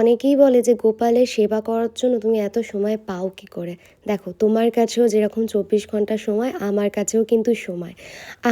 অনেকেই বলে যে গোপালের সেবা করার জন্য তুমি এত সময় পাও কি করে? দেখো, তোমার কাছেও যেরকম ২৪ ঘন্টা সময়, আমার কাছেও কিন্তু সময়।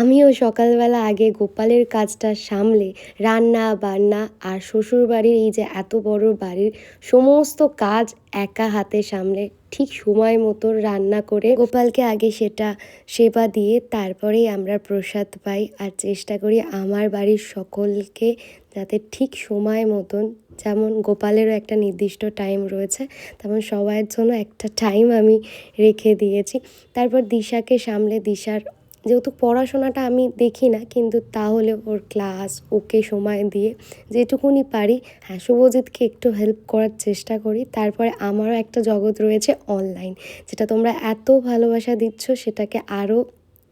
আমিও সকালবেলা আগে গোপালের কাজটা সামলে রান্না বান্না আর শ্বশুরবাড়ির এই যে এত বড় বাড়ির সমস্ত কাজ একা হাতে সামলে ঠিক সময় মতো রান্না করে গোপালকে আগে সেটা সেবা দিয়ে তারপরেই আমরা প্রসাদ পাই। আর চেষ্টা করি আমার বাড়ির সকলকে যাতে ঠিক সময় মতন, যেমন গোপালেরও একটা নির্দিষ্ট টাইম রয়েছে, তেমন সবাইয়ের জন্য একটা টাইম আমি রেখে দিয়েছি। তারপর দিশাকে সামলে, দিশার যেহেতু পড়াশোনাটা আমি দেখি না, কিন্তু তাহলে ওর ক্লাস ওকে সময় দিয়ে যেটুকুনি পারি, হ্যাঁ, শুভজিৎকে একটু হেল্প করার চেষ্টা করি। তারপরে আমারও একটা জগৎ রয়েছে অনলাইন, যেটা তোমরা এত ভালোবাসা দিচ্ছ, সেটাকে আরও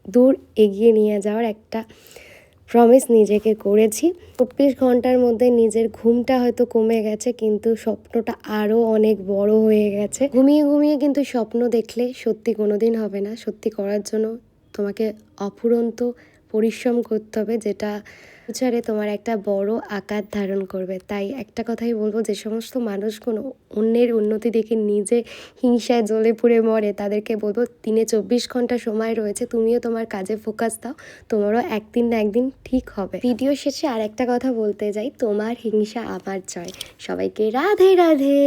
দূর এগিয়ে নিয়ে যাওয়ার একটা প্রমিস নিজেকে করেছি। ২৪ ঘন্টার মধ্যে নিজের ঘুমটা হয়তো কমে গেছে, কিন্তু স্বপ্নটা আরও অনেক বড় হয়ে গেছে। ঘুমিয়ে ঘুমিয়ে কিন্তু স্বপ্ন দেখলে সত্যি কোনো দিন হবে না। সত্যি করার জন্য তোমাকে অফুরন্ত পরিশ্রম করতে হবে, যেটা ফিউচারে তোমার একটা বড় আকার ধারণ করবে। তাই একটা কথাই বলবো, যে সমস্ত মানুষগুলো অন্যের উন্নতি দেখে নিজে হিংসায় জ্বলে পুড়ে মরে, তাদেরকে বলবো দিনে ২৪ ঘন্টা সময় রয়েছে, তুমিও তোমার কাজে ফোকাস দাও, তোমারও একদিন না একদিন ঠিক হবে। ভিডিও শেষে আর একটা কথা বলতে যাই, তোমার হিংসা আমার জয়। সবাইকে রাধে রাধে।